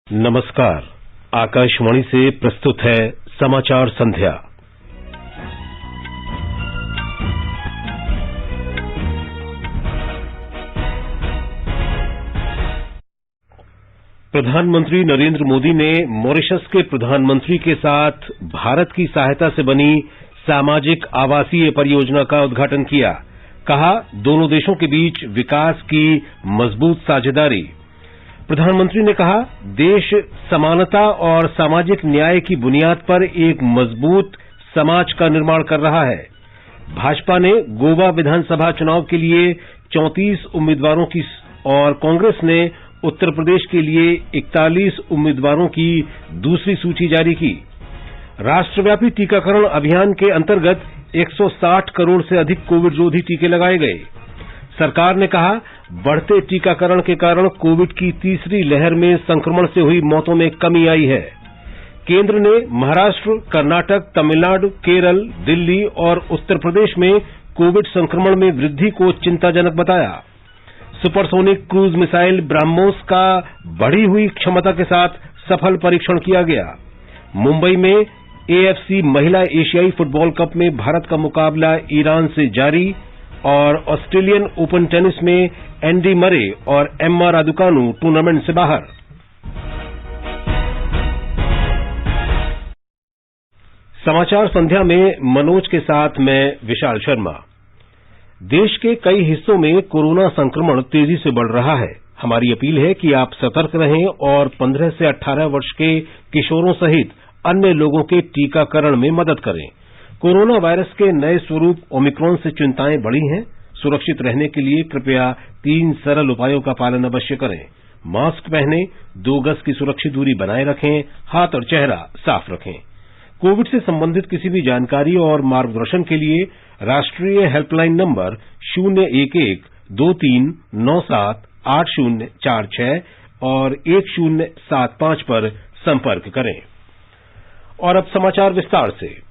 नमस्कार। आकाशवाणी से प्रस्तुत है समाचार संध्या। प्रधानमंत्री नरेंद्र मोदी ने मॉरिशस के प्रधानमंत्री के साथ भारत की सहायता से बनी सामाजिक आवासीय परियोजना का उद्घाटन किया। कहा, दोनों देशों के बीच विकास की मजबूत साझेदारी। प्रधानमंत्री ने कहा, देश समानता और सामाजिक न्याय की बुनियाद पर एक मजबूत समाज का निर्माण कर रहा है। भाजपा ने गोवा विधानसभा चुनाव के लिए 34 उम्मीदवारों की और कांग्रेस ने उत्तर प्रदेश के लिए 41 उम्मीदवारों की दूसरी सूची जारी की। राष्ट्रव्यापी टीकाकरण अभियान के अंतर्गत 160 करोड़ से अधिक कोविड रोधी टीके लगाए गए। सरकार ने कहा, बढ़ते टीकाकरण के कारण कोविड की तीसरी लहर में संक्रमण से हुई मौतों में कमी आई है। केंद्र ने महाराष्ट्र, कर्नाटक, तमिलनाडु, केरल, दिल्ली और उत्तर प्रदेश में कोविड संक्रमण में वृद्धि को चिंताजनक बताया। सुपरसोनिक क्रूज मिसाइल ब्रह्मोस का बढ़ी हुई क्षमता के साथ सफल परीक्षण किया गया। मुंबई में एएफसी महिला एशियाई फुटबॉल कप में भारत का मुकाबला ईरान से जारी और ऑस्ट्रेलियन ओपन टेनिस में एंडी मरे और एम्मा रादुकानु टूर्नामेंट से बाहर। समाचार संध्या में मनोज के साथ मैं विशाल शर्मा। देश के कई हिस्सों में कोरोना संक्रमण तेजी से बढ़ रहा है। हमारी अपील है कि आप सतर्क रहें और 15 से 18 वर्ष के किशोरों सहित अन्य लोगों के टीकाकरण में मदद करें। कोरोना वायरस के नए स्वरूप ओमिक्रॉन से चिंताएं बढ़ी हैं। सुरक्षित रहने के लिए कृपया 3 सरल उपायों का पालन अवश्य करें। मास्क पहनें, 2 गज की सुरक्षित दूरी बनाए रखें, हाथ और चेहरा साफ रखें। कोविड से संबंधित किसी भी जानकारी और मार्गदर्शन के लिए राष्ट्रीय हेल्पलाइन नंबर 011-2397-8046 और 1075 पर संपर्क करें। और अब समाचार विस्तार से।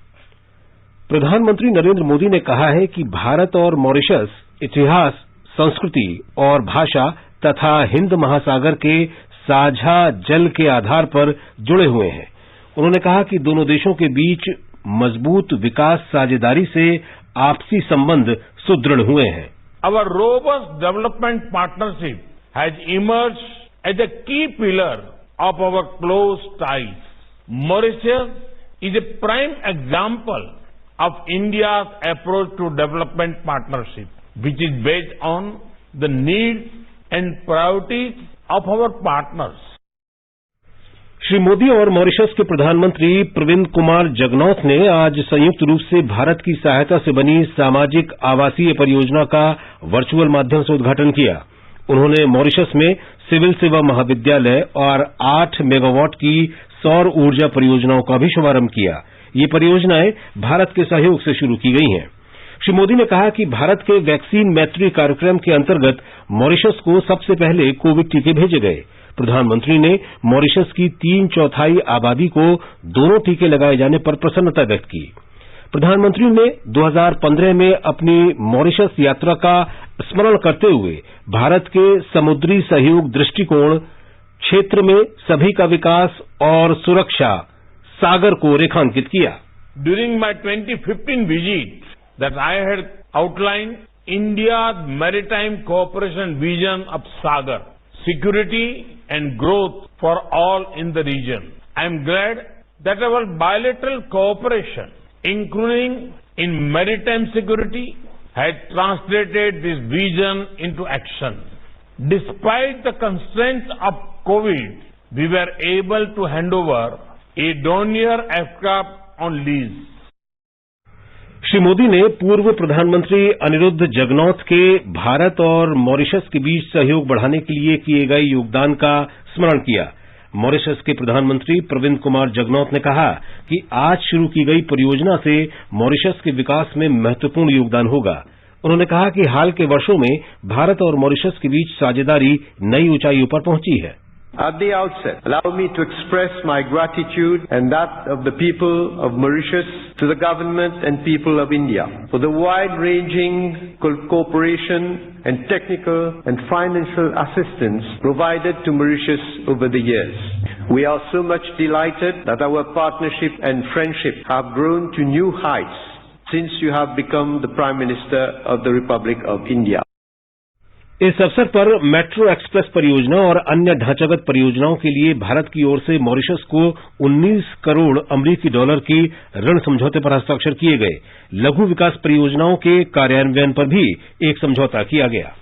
प्रधानमंत्री नरेंद्र मोदी ने कहा है कि भारत और मॉरिशस इतिहास, संस्कृति और भाषा तथा हिंद महासागर के साझा जल के आधार पर जुड़े हुए हैं। उन्होंने कहा कि दोनों देशों के बीच मजबूत विकास साझेदारी से आपसी संबंध सुदृढ़ हुए हैं। Our robust development partnership has emerged as a key pillar of our close ties. Mauritius is a prime example of India's approach to development partnership, which is based on the needs and priorities of our partners. Shri Modi और Mauritius के प्रधानमंत्री प्रविंद कुमार जगनॉथ ने आज संयुक्त रूप से भारत की सहायता से बनी सामाजिक आवासीय परियोजना का वर्चुअल माध्यम से उद्घाटन किया। उन्होंने मॉरिशस में सिविल सेवा महाविद्यालय और 8 मेगावाट की सौर ऊर्जा परियोजनाओं का भी शुभारंभ किया। ये परियोजनाएं भारत के सहयोग से शुरू की गई हैं। श्री मोदी ने कहा कि भारत के वैक्सीन मैत्री कार्यक्रम के अंतर्गत मॉरिशस को सबसे पहले कोविड टीके भेजे गए। प्रधानमंत्री ने मॉरिशस की 3/4 आबादी को दोनों टीके लगाए जाने पर प्रसन्नता व्यक्त की। प्रधानमंत्री ने 2015 में अपनी मॉरिशस यात्रा का स्मरण करते हुए भारत के समुद्री सहयोग दृष्टिकोण, क्षेत्र में सभी का विकास और सुरक्षा सागर को रेखांकित किया। During my 2015 visit that I had outlined India's maritime cooperation vision of Sagar, security and growth for all in the region. I am glad that our bilateral cooperation, including in maritime security, had translated this vision into action. Despite the constraints of COVID, we were able to hand over a Dornier aircraft on lease. Shri Modi ने पूर्व प्रधानमंत्री अनिरुद्ध जगनॉथ के भारत और Mauritius के बीच सहयोग बढ़ाने के लिए किए गए योगदान का स्मरण किया। मॉरिशस के प्रधानमंत्री प्रविंद कुमार जगनॉथ ने कहा कि आज शुरू की गई परियोजना से मॉरिशस के विकास में महत्वपूर्ण योगदान होगा। उन्होंने कहा कि हाल के वर्षों में भारत और मॉरिशस के बीच साझेदारी नई ऊंचाइयों पर पहुंची है। At the outset, allow me to express my gratitude and that of the people of Mauritius to the government and people of India for the wide-ranging cooperation and technical and financial assistance provided to Mauritius over the years. We are so much delighted that our partnership and friendship have grown to new heights since you have become the Prime Minister of the Republic of India. इस अवसर पर metro express परियोजना और अन्य ढांचागत परियोजनाओं के लिए भारत की ओर से मॉरिशस को 19 करोड़ अमरीकी डॉलर की ऋण समझौते पर हस्ताक्षर किए गए। लघु विकास परियोजनाओं के कार्यान्वयन पर भी एक समझौता किया गया।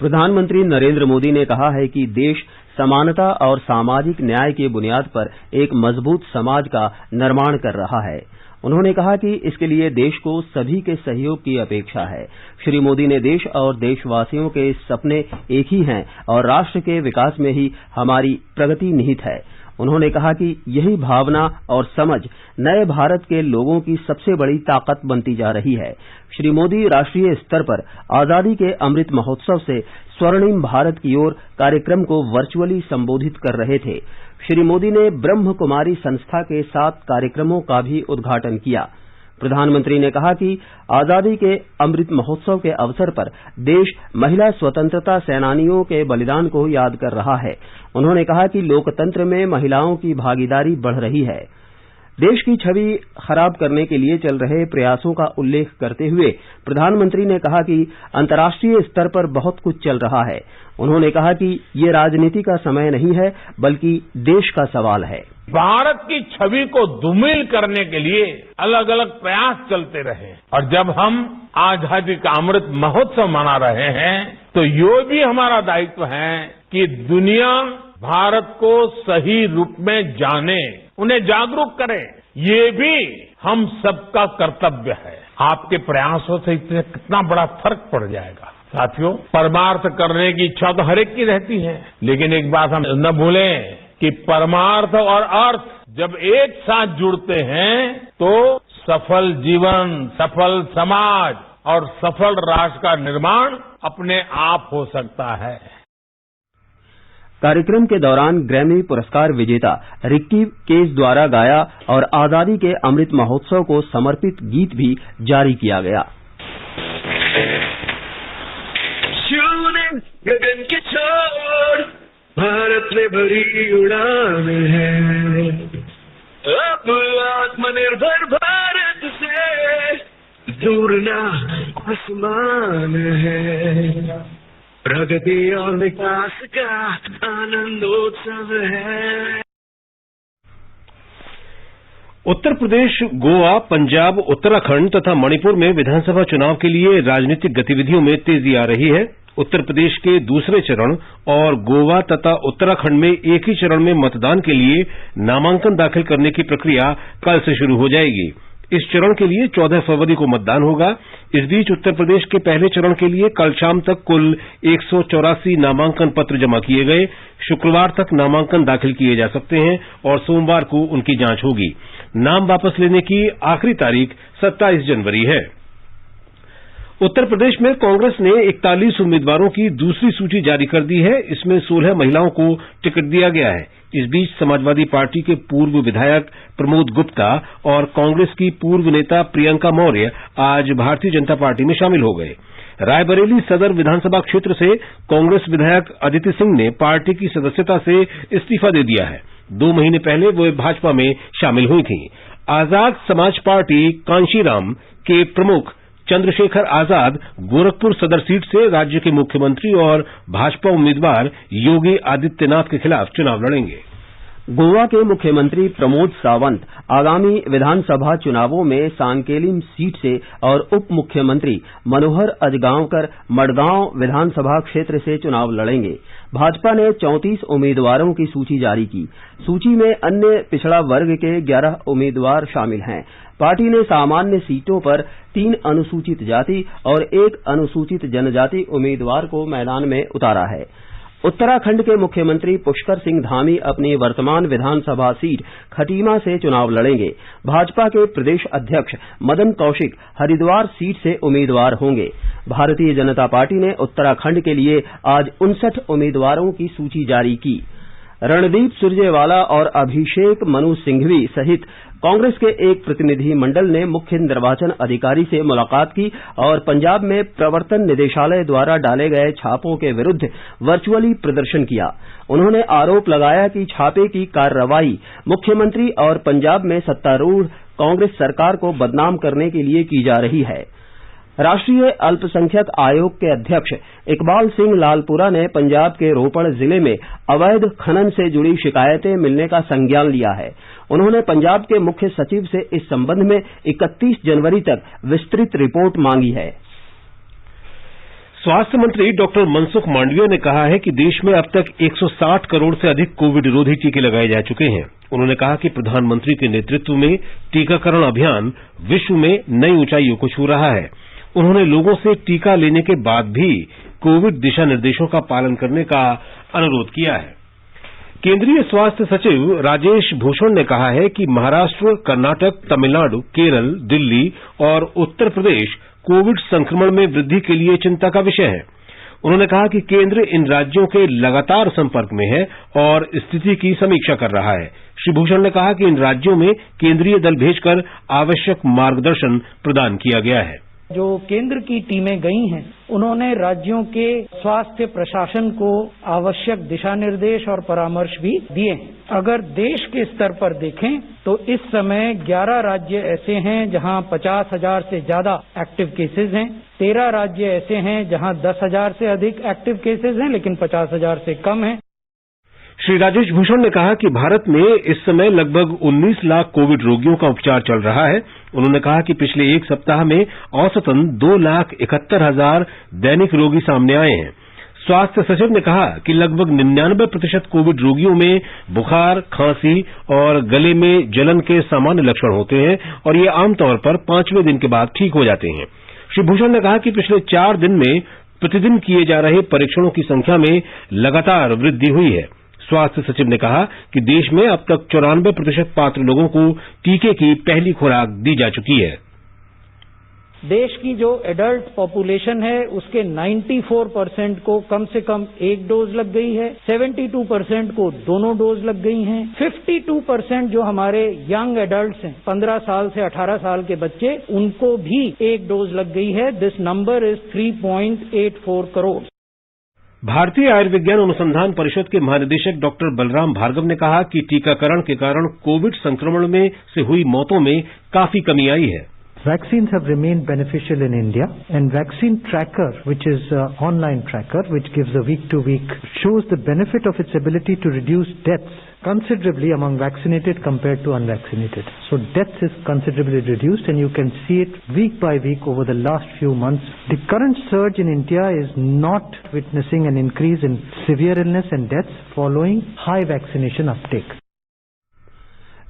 प्रधानमंत्री नरेंद्र मोदी ने कहा है कि देश समानता और सामाजिक न्याय की बुनियाद पर एक मजबूत समाज का निर्माण कर रहा है। उन्होंने कहा कि इसके लिए देश को सभी के सहयोग की अपेक्षा है। श्री मोदी ने देश और देशवासियों के सपने एक ही हैं और राष्ट्र के विकास में ही हमारी प्रगति निहित है। उन्होंने कहा कि यही भावना और समझ नए भारत के लोगों की सबसे बड़ी ताकत बनती जा रही है। श्री मोदी राष्ट्रीय स्तर पर आजादी के अमृत महोत्सव से स्वर्णिम भारत की ओर कार्यक्रम को वर्चुअली संबोधित कर रहे थे। श्री मोदी ने ब्रह्म कुमारी संस्था के 7 कार्यक्रमों का भी उद्घाटन किया। प्रधानमंत्री ने कहा कि आजादी के अमृत महोत्सव के अवसर पर देश महिला स्वतंत्रता सेनानियों के बलिदान को याद कर रहा है। उन्होंने कहा कि लोकतंत्र में महिलाओं की भागीदारी बढ़ रही है। देश की छवि खराब करने के लिए चल रहे प्रयासों का उल्लेख करते हुए प्रधानमंत्री ने कहा कि अंतर्राष्ट्रीय स्तर पर बहुत कुछ चल रहा है। उन्होंने कहा कि ये राजनीति का समय नहीं है बल्कि देश का सवाल है। भारत की छवि को धूमिल करने के लिए अलग अलग प्रयास चलते रहे और जब हम आजादी का अमृत महोत्सव मना रहे हैं तो ये भी हमारा दायित्व है कि दुनिया भारत को सही रूप में जाने, उन्हें जागरूक करें। ये भी हम सबका कर्तव्य है। आपके प्रयासों से इससे कितना बड़ा फर्क पड़ जाएगा। साथियों, परमार्थ करने की इच्छा तो हर एक की रहती है, लेकिन एक बात हम न भूलें कि परमार्थ और अर्थ जब एक साथ जुड़ते हैं तो सफल जीवन, सफल समाज और सफल राष्ट्र का निर्माण अपने आप हो सकता है। कार्यक्रम के दौरान ग्रैमी पुरस्कार विजेता रिक्की केस द्वारा गाया और आजादी के अमृत महोत्सव को समर्पित गीत भी जारी किया गया। गगन के छोर भारत में भरी उड़ान है, अब आत्मनिर्भर भारत से दूर ना आसमान है, प्रगति और विकास का आनंदोत्सव है। उत्तर प्रदेश, गोवा, पंजाब, उत्तराखंड तथा मणिपुर में विधानसभा चुनाव के लिए राजनीतिक गतिविधियों में तेजी आ रही है। उत्तर प्रदेश के दूसरे चरण और गोवा तथा उत्तराखंड में एक ही चरण में मतदान के लिए नामांकन दाखिल करने की प्रक्रिया कल से शुरू हो जाएगी। इस चरण के लिए 14 फरवरी को मतदान होगा। इस बीच उत्तर प्रदेश के पहले चरण के लिए कल शाम तक कुल 184 नामांकन पत्र जमा किए गए। शुक्रवार तक नामांकन दाखिल किए जा सकते हैं और सोमवार को उनकी जांच होगी। नाम वापस लेने की आखिरी तारीख 27 जनवरी है। उत्तर प्रदेश में कांग्रेस ने 41 उम्मीदवारों की दूसरी सूची जारी कर दी है। इसमें 16 महिलाओं को टिकट दिया गया है। इस बीच समाजवादी पार्टी के पूर्व विधायक प्रमोद गुप्ता और कांग्रेस की पूर्व नेता प्रियंका मौर्य आज भारतीय जनता पार्टी में शामिल हो गए। रायबरेली सदर विधानसभा क्षेत्र से कांग्रेस विधायक अदिति सिंह ने पार्टी की सदस्यता से इस्तीफा दे दिया है। 2 महीने पहले वे भाजपा में शामिल हुई थीं। आजाद समाज पार्टी कांशीराम के प्रमुख चंद्रशेखर आजाद गोरखपुर सदर सीट से राज्य के मुख्यमंत्री और भाजपा उम्मीदवार योगी आदित्यनाथ के खिलाफ चुनाव लड़ेंगे। गोवा के मुख्यमंत्री प्रमोद सावंत आगामी विधानसभा चुनावों में सांकेलिम सीट से और उप मुख्यमंत्री मनोहर अजगांवकर मडगांव विधानसभा क्षेत्र से चुनाव लड़ेंगे। भाजपा ने 34 उम्मीदवारों की सूची जारी की। सूची में अन्य पिछड़ा वर्ग के 11 उम्मीदवार शामिल हैं। पार्टी ने सामान्य सीटों पर 3 अनुसूचित जाति और 1 अनुसूचित जनजाति उम्मीदवार को मैदान में उतारा है। उत्तराखंड के मुख्यमंत्री पुष्कर सिंह धामी अपनी वर्तमान विधानसभा सीट खटीमा से चुनाव लड़ेंगे। भाजपा के प्रदेश अध्यक्ष मदन कौशिक हरिद्वार सीट से उम्मीदवार होंगे। भारतीय जनता पार्टी ने उत्तराखंड के लिए आज 59 उम्मीदवारों की सूची जारी की। रणदीप सुरजेवाला और अभिषेक मनु सिंघवी सहित कांग्रेस के एक प्रतिनिधि मंडल ने मुख्य निर्वाचन अधिकारी से मुलाकात की और पंजाब में प्रवर्तन निदेशालय द्वारा डाले गए छापों के विरुद्ध वर्चुअली प्रदर्शन किया। उन्होंने आरोप लगाया कि छापे की कार्रवाई मुख्यमंत्री और पंजाब में सत्तारूढ़ कांग्रेस सरकार को बदनाम करने के लिए की जा रही है। राष्ट्रीय अल्पसंख्यक आयोग के अध्यक्ष इकबाल सिंह लालपुरा ने पंजाब के रोपड़ जिले में अवैध खनन से जुड़ी शिकायतें मिलने का संज्ञान लिया है। उन्होंने पंजाब के मुख्य सचिव से इस संबंध में 31 जनवरी तक विस्तृत रिपोर्ट मांगी है। स्वास्थ्य मंत्री डॉक्टर मनसुख मांडविया ने कहा है कि देश में अब तक 160 करोड़ से अधिक कोविड रोधी टीके लगाए जा चुके हैं। उन्होंने कहा कि प्रधानमंत्री के नेतृत्व में टीकाकरण अभियान विश्व में नई ऊंचाइयों को छू रहा है। उन्होंने लोगों से टीका लेने के बाद भी कोविड दिशा निर्देशों का पालन करने का अनुरोध किया है। केंद्रीय स्वास्थ्य सचिव राजेश भूषण ने कहा है कि महाराष्ट्र, कर्नाटक, तमिलनाडु, केरल, दिल्ली और उत्तर प्रदेश कोविड संक्रमण में वृद्धि के लिए चिंता का विषय है। उन्होंने कहा कि केंद्र इन राज्यों के लगातार संपर्क में है और स्थिति की समीक्षा कर रहा है। श्री भूषण ने कहा कि इन राज्यों में केंद्रीय दल भेजकर आवश्यक मार्गदर्शन प्रदान किया गया है। जो केंद्र की टीमें गई हैं, उन्होंने राज्यों के स्वास्थ्य प्रशासन को आवश्यक दिशा निर्देश और परामर्श भी दिए हैं। अगर देश के स्तर पर देखें तो इस समय 11 राज्य ऐसे हैं जहां 50,000 से ज्यादा एक्टिव केसेस हैं, 13 राज्य ऐसे हैं जहां 10,000 से अधिक एक्टिव केसेस हैं लेकिन 50,000 से कम हैं। श्री राजेश भूषण ने कहा कि भारत में इस समय लगभग 19 लाख कोविड रोगियों का उपचार चल रहा है। उन्होंने कहा कि पिछले एक सप्ताह में औसतन 2,71,000 दैनिक रोगी सामने आए हैं। स्वास्थ्य सचिव ने कहा कि लगभग 99% कोविड रोगियों में बुखार, खांसी और गले में जलन के सामान्य लक्षण होते हैं और ये आमतौर पर 5वें दिन के बाद ठीक हो जाते हैं। श्री भूषण ने कहा कि पिछले 4 दिन में प्रतिदिन किए जा रहे परीक्षणों की संख्या में लगातार वृद्धि हुई है। स्वास्थ्य सचिव ने कहा कि देश में अब तक 94% पात्र लोगों को टीके की पहली खुराक दी जा चुकी है। देश की जो एडल्ट पॉपुलेशन है उसके 94% को कम से कम 1 डोज लग गई है, 72% को दोनों डोज लग गई हैं, 52% जो हमारे यंग एडल्ट्स हैं 15 साल से 18 साल के बच्चे, उनको भी 1 डोज लग गई है। This number is 3.84 crore. Bharatiya Ayurvigyan अनुसंधान परिषद के महानिदेशक डॉक्टर बलराम भार्गव ने कहा कि टीकाकरण के कारण कोविड संक्रमण में से हुई मौतों में काफी कमी आई है। Vaccines have remained beneficial in India, and Vaccine Tracker, which is an online tracker which gives a week-to-week, shows the benefit of its ability to reduce deaths considerably among vaccinated compared to unvaccinated. So deaths is considerably reduced, and you can see it week by week over the last few months. The current surge in India is not witnessing an increase in severe illness and deaths following high vaccination uptake.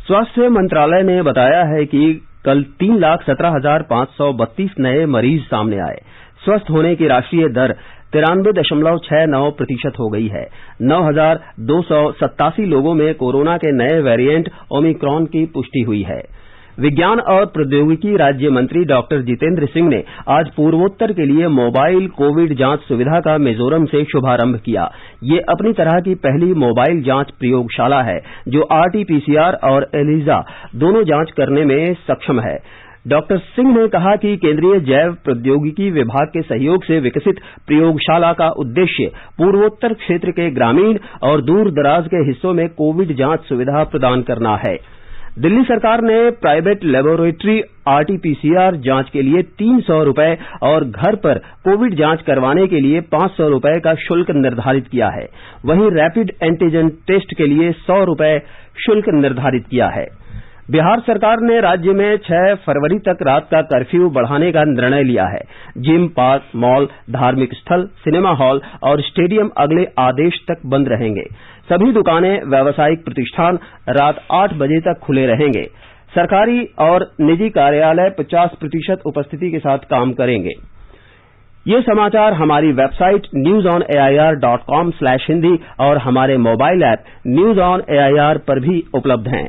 स्वास्थ्य मंत्रालय ने बताया है कि कल 3,17,532 नए मरीज सामने आए। स्वस्थ होने की राष्ट्रीय दर 93.69% हो गई है। 9,287 लोगों में कोरोना के नए वेरिएंट ओमिक्रॉन की पुष्टि हुई है। विज्ञान और प्रौद्योगिकी राज्य मंत्री डॉक्टर जितेंद्र सिंह ने आज पूर्वोत्तर के लिए मोबाइल कोविड जांच सुविधा का मिजोरम से शुभारंभ किया। ये अपनी तरह की पहली मोबाइल जांच प्रयोगशाला है जो RT-PCR और ELISA दोनों जांच करने में सक्षम है। डॉक्टर सिंह ने कहा कि केंद्रीय जैव प्रौद्योगिकी विभाग के सहयोग से विकसित प्रयोगशाला का उद्देश्य पूर्वोत्तर क्षेत्र के ग्रामीण और दूर दराज के हिस्सों में कोविड जांच सुविधा प्रदान करना है। दिल्ली सरकार ने प्राइवेट लेबोरेटरी RT-PCR जांच के लिए 300 रुपए और घर पर कोविड जांच करवाने के लिए 500 रुपए का शुल्क निर्धारित किया है। वहीं रैपिड एंटीजन टेस्ट के लिए 100 रुपए शुल्क निर्धारित किया है। बिहार सरकार ने राज्य में 6 फरवरी तक रात का कर्फ्यू बढ़ाने का निर्णय लिया है। जिम, पार्क, मॉल, धार्मिक स्थल, सिनेमा हॉल और स्टेडियम अगले आदेश तक बंद रहेंगे। सभी दुकानें, व्यावसायिक प्रतिष्ठान रात 8 बजे तक खुले रहेंगे। सरकारी और निजी कार्यालय 50% उपस्थिति के साथ काम करेंगे। ये समाचार हमारी वेबसाइट newsonair.com/hindi और हमारे mobile app news on AIR पर भी उपलब्ध हैं।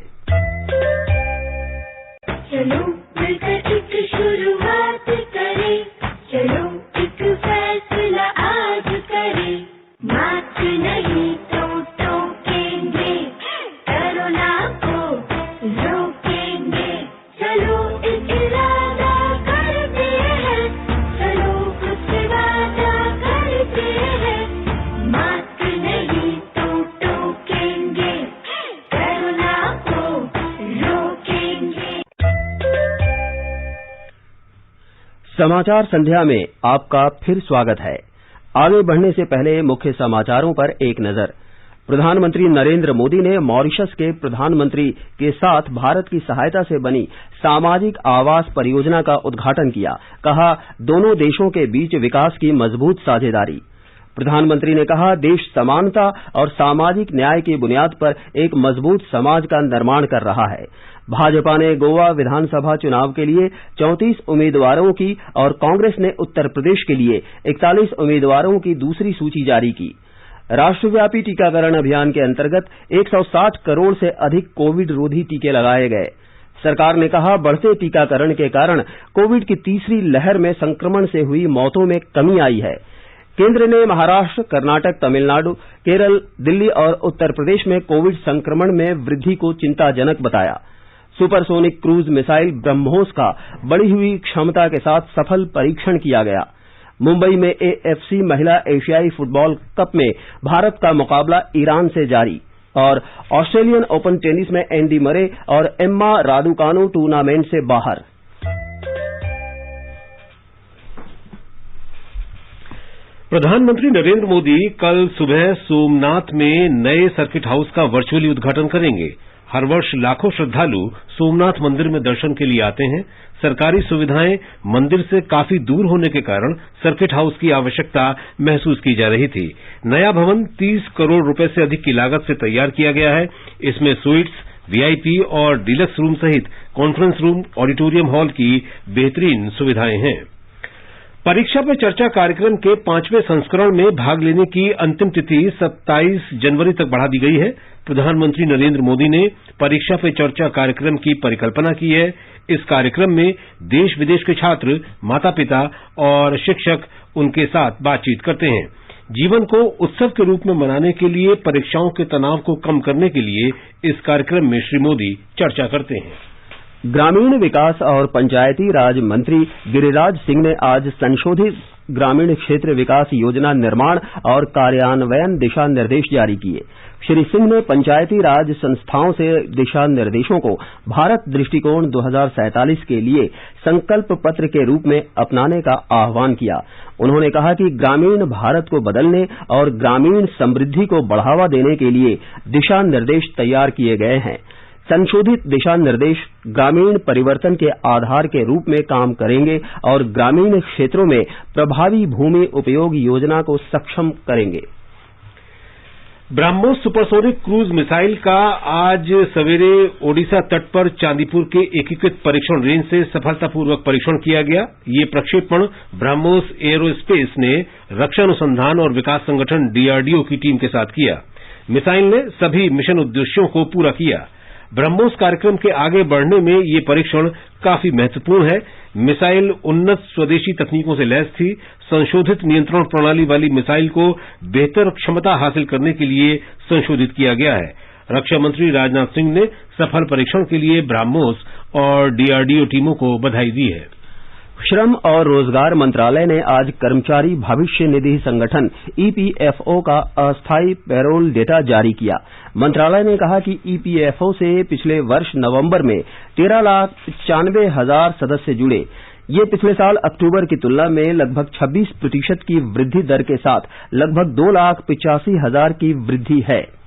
चलो मिलकर एक शुरुआत करें, चलो एक फैसला आज करें, मास्क नहीं तो टोकेंगे समाचार संध्या में आपका फिर स्वागत है। आगे बढ़ने से पहले मुख्य समाचारों पर एक नजर। प्रधानमंत्री नरेंद्र मोदी ने मॉरिशस के प्रधानमंत्री के साथ भारत की सहायता से बनी सामाजिक आवास परियोजना का उद्घाटन किया। कहा, दोनों देशों के बीच विकास की मजबूत साझेदारी। प्रधानमंत्री ने कहा, देश समानता और सामाजिक न्याय की बुनियाद पर एक मजबूत समाज का निर्माण कर रहा है। भाजपा ने गोवा विधानसभा चुनाव के लिए 34 उम्मीदवारों की और कांग्रेस ने उत्तर प्रदेश के लिए 41 उम्मीदवारों की दूसरी सूची जारी की। राष्ट्रव्यापी टीकाकरण अभियान के अंतर्गत 160 करोड़ से अधिक कोविड रोधी टीके लगाए गए। सरकार ने कहा, बढ़ते टीकाकरण के कारण कोविड की तीसरी लहर में संक्रमण से हुई मौतों में कमी आई है। केंद्र ने महाराष्ट्र, कर्नाटक, तमिलनाडु, केरल, दिल्ली और उत्तर प्रदेश में कोविड संक्रमण में वृद्धि को चिंताजनक बताया। सुपरसोनिक क्रूज मिसाइल ब्रह्मोस का बढ़ी हुई क्षमता के साथ सफल परीक्षण किया गया। मुंबई में AFC महिला एशियाई फुटबॉल कप में भारत का मुकाबला ईरान से जारी। और ऑस्ट्रेलियन ओपन टेनिस में एंडी मरे और एम्मा राडुकानु टूर्नामेंट से बाहर। प्रधानमंत्री नरेंद्र मोदी कल सुबह सोमनाथ में नए सर्किट हाउस का वर्चुअली उद्घाटन करेंगे। हर वर्ष लाखों श्रद्धालु सोमनाथ मंदिर में दर्शन के लिए आते हैं। सरकारी सुविधाएं मंदिर से काफी दूर होने के कारण सर्किट हाउस की आवश्यकता महसूस की जा रही थी। नया भवन 30 करोड़ रुपए से अधिक की लागत से तैयार किया गया है। इसमें स्वीट्स, VIP और डीलक्स रूम सहित कॉन्फ्रेंस रूम, ऑडिटोरियम हॉल की बेहतरीन सुविधाएं हैं। परीक्षा पे चर्चा कार्यक्रम के 5वें संस्करण में भाग लेने की अंतिम तिथि 27 जनवरी तक बढ़ा दी गई है। प्रधानमंत्री नरेंद्र मोदी ने परीक्षा पे चर्चा कार्यक्रम की परिकल्पना की है। इस कार्यक्रम में देश विदेश के छात्र, माता पिता और शिक्षक उनके साथ बातचीत करते हैं। जीवन को उत्सव के रूप में मनाने के लिए परीक्षाओं के तनाव को कम करने के लिए इस कार्यक्रम में श्री मोदी चर्चा करते हैं। ग्रामीण विकास और पंचायती राज मंत्री गिरिराज सिंह ने आज संशोधित ग्रामीण क्षेत्र विकास योजना निर्माण और कार्यान्वयन दिशा निर्देश जारी किए। श्री सिंह ने पंचायती राज संस्थाओं से दिशा निर्देशों को भारत दृष्टिकोण 2047 के लिए संकल्प पत्र के रूप में अपनाने का आह्वान किया। उन्होंने कहा कि ग्रामीण भारत को बदलने और ग्रामीण समृद्धि को बढ़ावा देने के लिए दिशा निर्देश तैयार किए गए हैं। संशोधित दिशा निर्देश ग्रामीण परिवर्तन के आधार के रूप में काम करेंगे और ग्रामीण क्षेत्रों में प्रभावी भूमि उपयोग योजना को सक्षम करेंगे। ब्रह्मोस सुपरसोनिक क्रूज मिसाइल का आज सवेरे ओडिशा तट पर चांदीपुर के एकीकृत परीक्षण रेंज से सफलतापूर्वक परीक्षण किया गया। ये प्रक्षेपण ब्रह्मोस एरोस्पेस ने रक्षा अनुसंधान और विकास संगठन DRDO की टीम के साथ किया। मिसाइल ने सभी मिशन उद्देश्यों को पूरा किया। ब्रह्मोस कार्यक्रम के आगे बढ़ने में ये परीक्षण काफी महत्वपूर्ण है। मिसाइल उन्नत स्वदेशी तकनीकों से लैस थी। संशोधित नियंत्रण प्रणाली वाली मिसाइल को बेहतर क्षमता हासिल करने के लिए संशोधित किया गया है। रक्षा मंत्री राजनाथ सिंह ने सफल परीक्षण के लिए ब्रह्मोस और DRDO टीमों को बधाई दी है। श्रम और रोजगार मंत्रालय ने आज कर्मचारी भविष्य निधि संगठन EPFO का अस्थायी पैरोल डेटा जारी किया। मंत्रालय ने कहा कि EPFO से पिछले वर्ष नवंबर में 13,95,000 सदस्य जुड़े। ये पिछले साल अक्टूबर की तुलना में लगभग 26% की वृद्धि दर के साथ लगभग 2,85,000 की वृद्धि है।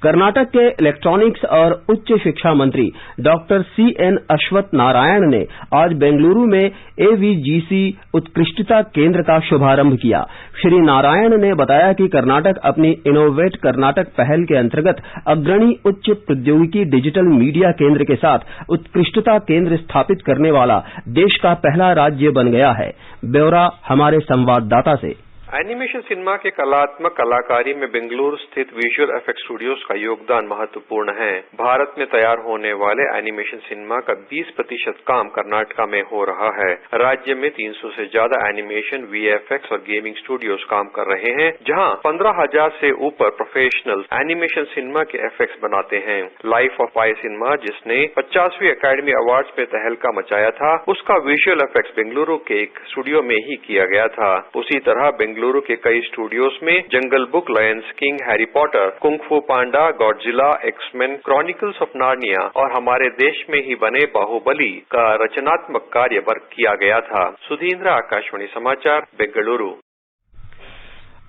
कर्नाटक के इलेक्ट्रॉनिक्स और उच्च शिक्षा मंत्री डॉक्टर CN अश्वत्थ नारायण ने आज बेंगलुरु में AVGC उत्कृष्टता केंद्र का शुभारंभ किया। श्री नारायण ने बताया कि कर्नाटक अपनी इनोवेट कर्नाटक पहल के अंतर्गत अग्रणी उच्च प्रौद्योगिकी डिजिटल मीडिया केंद्र के साथ उत्कृष्टता केंद्र स्थापित करने वाला देश का पहला राज्य बन गया है। ब्यौरा हमारे संवाददाता से। एनिमेशन सिनेमा के कलात्मक कलाकारी में बेंगलुरु स्थित विजुअल इफेक्ट स्टूडियोज का योगदान महत्वपूर्ण है। भारत में तैयार होने वाले एनिमेशन सिनेमा का 20% काम कर्नाटक में हो रहा है। राज्य में 300 से ज्यादा एनिमेशन, VFX और गेमिंग स्टूडियोज काम कर रहे हैं, जहां 15,000 से ऊपर प्रोफेशनल एनिमेशन सिनेमा के इफेक्ट्स बनाते हैं। लाइफ ऑफ पाई सिनेमा, जिसने 50वीं अकेडमी अवार्ड्स में तहलका मचाया था, उसका विजुअल इफेक्ट्स बेंगलुरु के एक स्टूडियो में ही किया गया था। उसी तरह बेंगलुरु बेंगलुरु के कई स्टूडियोज में Jungle Book, Lions King, Harry Potter, Kung Fu Panda, Godzilla, X Men, Chronicles of Narnia और हमारे देश में ही बने बाहुबली का रचनात्मक कार्य किया गया था। सुधींद्र, आकाशवाणी समाचार, बेंगलुरु।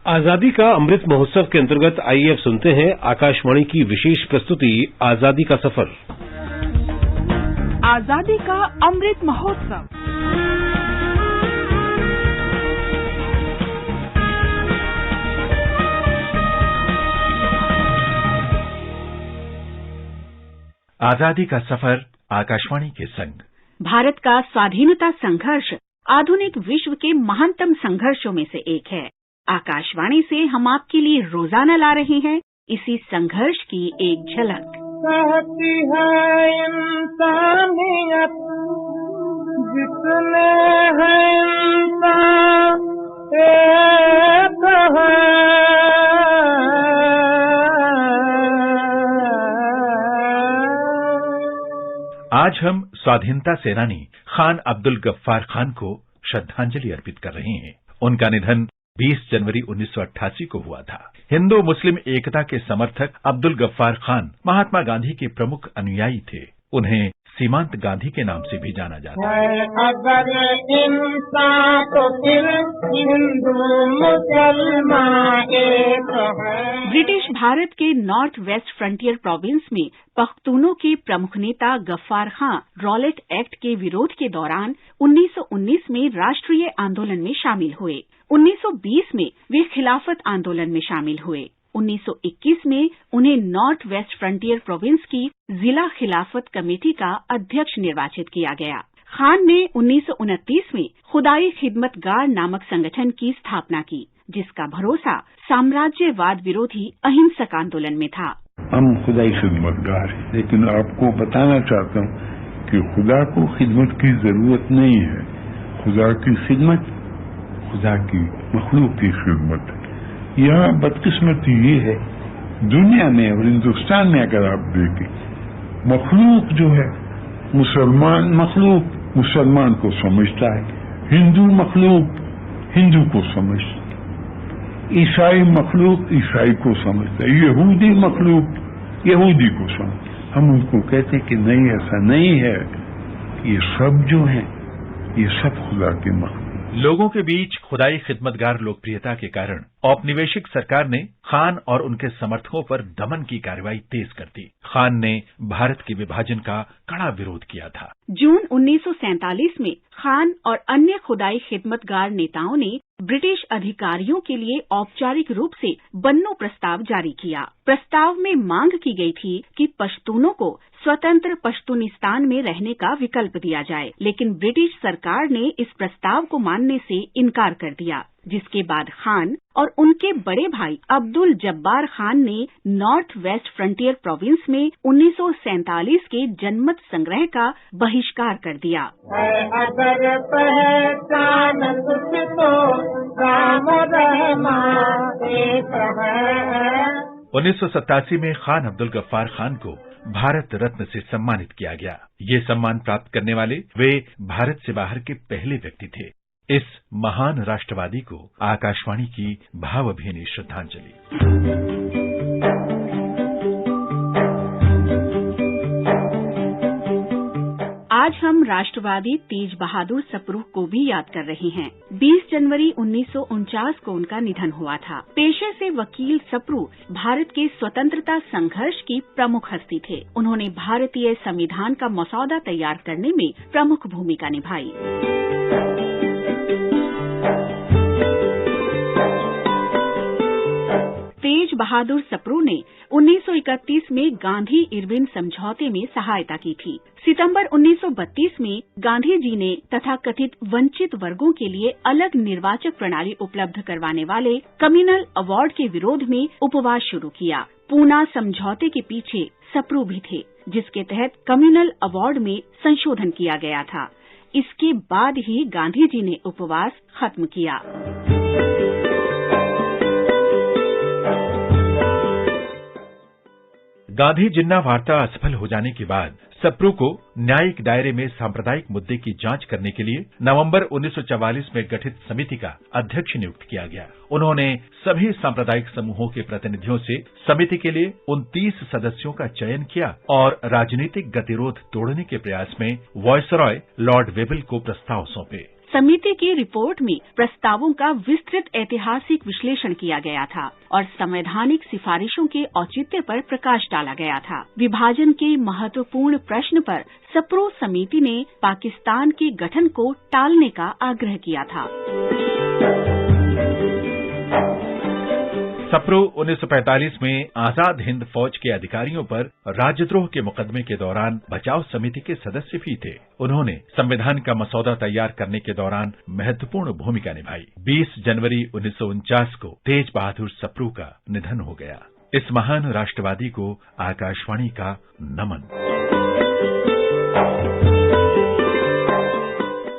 आजादी का अमृत महोत्सव के अंतर्गत आइए अब सुनते हैं आकाशवाणी की विशेष प्रस्तुति आजादी का सफर। आजादी का अमृत महोत्सव। आजादी का सफर आकाशवाणी के संग। भारत का स्वाधीनता संघर्ष आधुनिक विश्व के महानतम संघर्षों में से एक है। आकाशवाणी से हम आपके लिए रोजाना ला रहे हैं इसी संघर्ष की एक झलक। कहती है इंसानियत जितने हैं इंसान एक है। आज हम स्वाधीनता सेनानी खान अब्दुल गफ्फार खान को श्रद्धांजलि अर्पित कर रहे हैं। उनका निधन 20 जनवरी 1988 को हुआ था। हिंदू मुस्लिम एकता के समर्थक अब्दुल गफ्फार खान महात्मा गांधी के प्रमुख अनुयायी थे। उन्हें सीमांत गांधी के नाम से भी जाना जाता है। अगर इंसान तो फिर हिंदू मुसलमान एक है। ब्रिटिश भारत के नॉर्थ वेस्ट फ्रंटियर प्रोविंस में पख्तूनों के प्रमुख नेता गफ्फार खां रॉलेट एक्ट के विरोध के दौरान 1919 में राष्ट्रीय आंदोलन में शामिल हुए। 1920 में वे खिलाफत आंदोलन में शामिल हुए। 1921 में उन्हें नॉर्थ वेस्ट फ्रंटियर प्रोविंस की जिला खिलाफत कमेटी का अध्यक्ष निर्वाचित किया गया। खान ने 1929 में खुदाई खिदमतगार नामक संगठन की स्थापना की, जिसका भरोसा साम्राज्यवाद विरोधी अहिंसक आंदोलन में था। हम खुदाई खिदमतगार हैं, लेकिन आपको बताना चाहता हूँ कि खुदा को खिदमत की जरूरत नहीं है। खुदा की खिदमत खुदा की मखलूक की खिदमत है। यहाँ बदकिस्मती ये है, दुनिया में और हिंदुस्तान में अगर आप देखें, मखलूक जो है मुसलमान मखलूक मुसलमान को समझता है, हिंदू मखलूक हिंदू को समझता है, ईसाई मखलूक ईसाई को समझता है, यहूदी मखलूक यहूदी को समझता। हम उनको कहते कि नहीं, ऐसा नहीं है। ये सब जो है ये सब खुदा के मखलूक। लोगों के बीच खुदाई खिदमतगार लोकप्रियता के कारण औपनिवेशिक सरकार ने खान और उनके समर्थकों पर दमन की कार्रवाई तेज कर दी। खान ने भारत के विभाजन का कड़ा विरोध किया था। जून 1947 में खान और अन्य खुदाई खिदमतगार नेताओं ने ब्रिटिश अधिकारियों के लिए औपचारिक रूप से बन्नो प्रस्ताव जारी किया। प्रस्ताव में मांग की गई थी कि पश्तूनों को स्वतंत्र पश्तूनिस्तान में रहने का विकल्प दिया जाए, लेकिन ब्रिटिश सरकार ने इस प्रस्ताव को मानने से इनकार कर दिया, जिसके बाद खान और उनके बड़े भाई अब्दुल जब्बार खान ने नॉर्थ वेस्ट फ्रंटियर प्रोविंस में 1947 के जनमत संग्रह का बहिष्कार कर दिया। अगर पहचान कुछ तो राम रहमान एक है। 1987 में खान अब्दुल गफ्फार खान को भारत रत्न से सम्मानित किया गया। ये सम्मान प्राप्त करने वाले वे भारत से बाहर के पहले व्यक्ति थे। इस महान राष्ट्रवादी को आकाशवाणी की भावभीनी श्रद्धांजलि। आज हम राष्ट्रवादी तेज बहादुर सप्रू को भी याद कर रहे हैं। 20 जनवरी 1949 को उनका निधन हुआ था। पेशे से वकील सप्रू भारत के स्वतंत्रता संघर्ष की प्रमुख हस्ती थे। उन्होंने भारतीय संविधान का मसौदा तैयार करने में प्रमुख भूमिका निभाई। तेज बहादुर सप्रू ने 1931 में गांधी इरविन समझौते में सहायता की थी। सितंबर 1932 में गांधी जी ने तथाकथित वंचित वर्गों के लिए अलग निर्वाचक प्रणाली उपलब्ध करवाने वाले कम्युनल अवार्ड के विरोध में उपवास शुरू किया। पूना समझौते के पीछे सप्रू भी थे, जिसके तहत कम्युनल अवार्ड में संशोधन किया गया था। इसके बाद ही गांधी जी ने उपवास खत्म किया। गांधी जिन्ना वार्ता असफल हो जाने के बाद सप्रू को न्यायिक दायरे में सांप्रदायिक मुद्दे की जांच करने के लिए नवंबर 1944 में गठित समिति का अध्यक्ष नियुक्त किया गया। उन्होंने सभी सांप्रदायिक समूहों के प्रतिनिधियों से समिति के लिए 29 सदस्यों का चयन किया और राजनीतिक गतिरोध तोड़ने के प्रयास में वायसरॉय लॉर्ड वेबल को प्रस्ताव सौंपे। समिति की रिपोर्ट में प्रस्तावों का विस्तृत ऐतिहासिक विश्लेषण किया गया था और संवैधानिक सिफारिशों के औचित्य पर प्रकाश डाला गया था। विभाजन के महत्वपूर्ण प्रश्न पर सप्रू समिति ने पाकिस्तान के गठन को टालने का आग्रह किया था। सप्रू 1945 में आजाद हिंद फौज के अधिकारियों पर राजद्रोह के मुकदमे के दौरान बचाव समिति के सदस्य भी थे। उन्होंने संविधान का मसौदा तैयार करने के दौरान महत्वपूर्ण भूमिका निभाई। 20 जनवरी 1949 को तेज बहादुर सप्रू का निधन हो गया। इस महान राष्ट्रवादी को आकाशवाणी का नमन।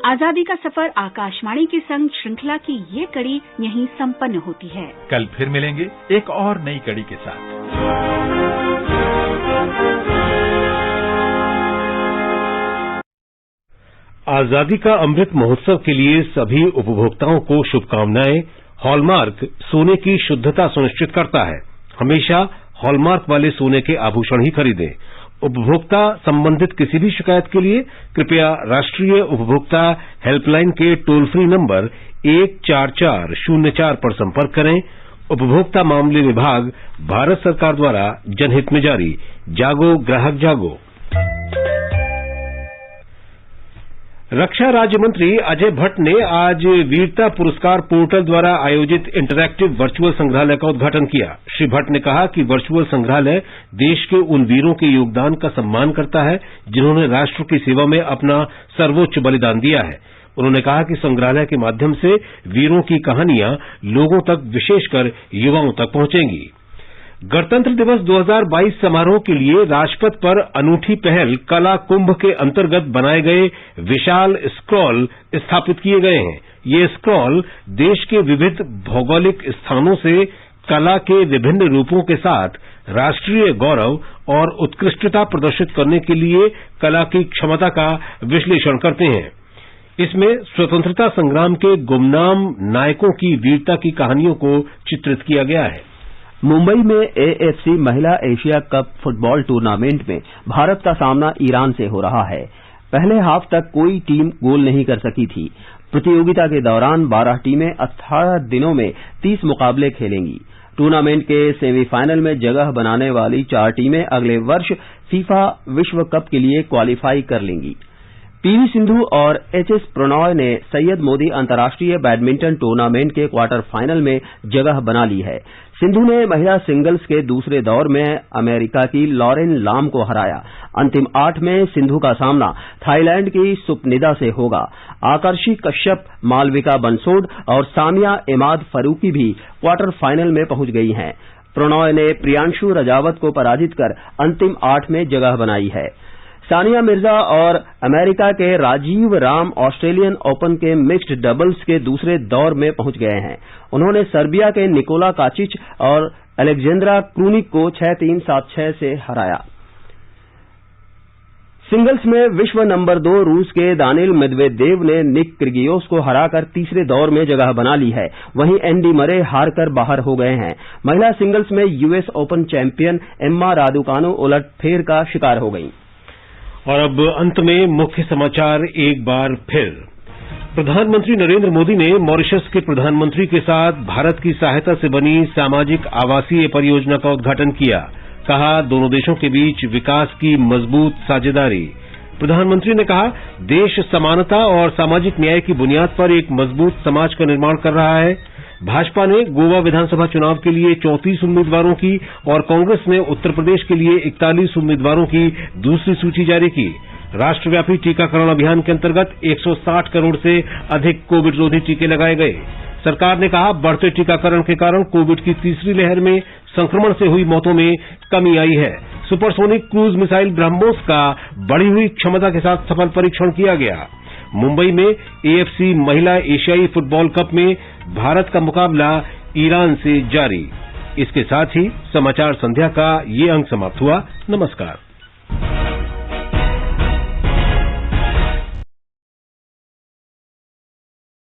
आजादी का सफर आकाशवाणी के संग श्रृंखला की ये कड़ी यहीं संपन्न होती है। कल फिर मिलेंगे एक और नई कड़ी के साथ। आजादी का अमृत महोत्सव के लिए सभी उपभोक्ताओं को शुभकामनाएं। हॉलमार्क सोने की शुद्धता सुनिश्चित करता है। हमेशा हॉलमार्क वाले सोने के आभूषण ही खरीदें। उपभोक्ता संबंधित किसी भी शिकायत के लिए कृपया राष्ट्रीय उपभोक्ता हेल्पलाइन के टोल फ्री नंबर 14404 पर संपर्क करें। उपभोक्ता मामले विभाग, भारत सरकार द्वारा जनहित में जारी। जागो ग्राहक जागो। रक्षा राज्य मंत्री अजय भट्ट ने आज वीरता पुरस्कार पोर्टल द्वारा आयोजित इंटरैक्टिव वर्चुअल संग्रहालय का उद्घाटन किया। श्री भट्ट ने कहा कि वर्चुअल संग्रहालय देश के उन वीरों के योगदान का सम्मान करता है जिन्होंने राष्ट्र की सेवा में अपना सर्वोच्च बलिदान दिया है। उन्होंने कहा कि संग्रहालय के माध्यम से वीरों की कहानियां लोगों तक, विशेषकर युवाओं तक पहुंचेंगी। गणतंत्र दिवस 2022 समारोह के लिए राजपथ पर अनूठी पहल कला कुंभ के अंतर्गत बनाए गए विशाल स्क्रॉल स्थापित किए गए हैं। ये स्क्रॉल देश के विविध भौगोलिक स्थानों से कला के विभिन्न रूपों के साथ राष्ट्रीय गौरव और उत्कृष्टता प्रदर्शित करने के लिए कला की क्षमता का विश्लेषण करते हैं। इसमें स्वतंत्रता संग्राम के गुमनाम नायकों की वीरता की कहानियों को चित्रित किया गया है। मुंबई में एएफसी महिला एशिया कप फुटबॉल टूर्नामेंट में भारत का सामना ईरान से हो रहा है। पहले हाफ तक कोई टीम गोल नहीं कर सकी थी। प्रतियोगिता के दौरान 12 टीमें 18 दिनों में 30 मुकाबले खेलेंगी। टूर्नामेंट के सेमीफाइनल में जगह बनाने वाली 4 टीमें अगले वर्ष फीफा विश्व कप के लिए क्वालिफाई कर लेंगी। पीवी सिंधु और एचएस प्रणॉय ने सैयद मोदी अंतर्राष्ट्रीय बैडमिंटन टूर्नामेंट के क्वार्टर फाइनल में जगह बना ली है। सिंधु ने महिला सिंगल्स के दूसरे दौर में अमेरिका की लॉरेन लाम को हराया। अंतिम 8 में सिंधु का सामना थाईलैंड की सुपनिदा से होगा। आकर्षी कश्यप, मालविका बंसोड और सामिया इमाद फरूकी भी क्वार्टर फाइनल में पहुंच गई हैं। प्रणॉय ने प्रियांशु रजावत को पराजित कर अंतिम 8 में जगह बनाई है। सानिया मिर्जा और अमेरिका के राजीव राम ऑस्ट्रेलियन ओपन के मिक्स्ड डबल्स के दूसरे दौर में पहुंच गए हैं। उन्होंने सर्बिया के निकोला काचिच और अलेक्जेंड्रा क्रूनिक को 6-3, 7-6 से हराया। सिंगल्स में विश्व नंबर 2 रूस के दानिल मेदवेदेव ने निक किर्गियोस को हराकर तीसरे दौर में जगह बना ली है। वहीं एंडी मरे हारकर बाहर हो गए हैं। महिला सिंगल्स में US open champion Emma Raducanu उलटफेर का शिकार हो गईं। और अब अंत में मुख्य समाचार एक बार फिर। प्रधानमंत्री नरेंद्र मोदी ने मॉरिशस के प्रधानमंत्री के साथ भारत की सहायता से बनी सामाजिक आवासीय परियोजना का उद्घाटन किया। कहा, दोनों देशों के बीच विकास की मजबूत साझेदारी। प्रधानमंत्री ने कहा, देश समानता और सामाजिक न्याय की बुनियाद पर एक मजबूत समाज का निर्माण कर रहा है। भाजपा ने गोवा विधानसभा चुनाव के लिए 34 उम्मीदवारों की और कांग्रेस ने उत्तर प्रदेश के लिए 41 उम्मीदवारों की दूसरी सूची जारी की। राष्ट्रव्यापी टीकाकरण अभियान के अंतर्गत 160 करोड़ से अधिक कोविड रोधी टीके लगाए गए। सरकार ने कहा, बढ़ते टीकाकरण के कारण कोविड की तीसरी लहर में संक्रमण से हुई मौतों में कमी आई है। सुपरसोनिक क्रूज मिसाइल ब्रह्मोस का बढ़ी हुई क्षमता के साथ सफल परीक्षण किया गया। मुंबई में एएफसी महिला एशियाई फुटबॉल कप में भारत का मुकाबला ईरान से जारी। इसके साथ ही समाचार संध्या का ये अंक समाप्त हुआ। नमस्कार।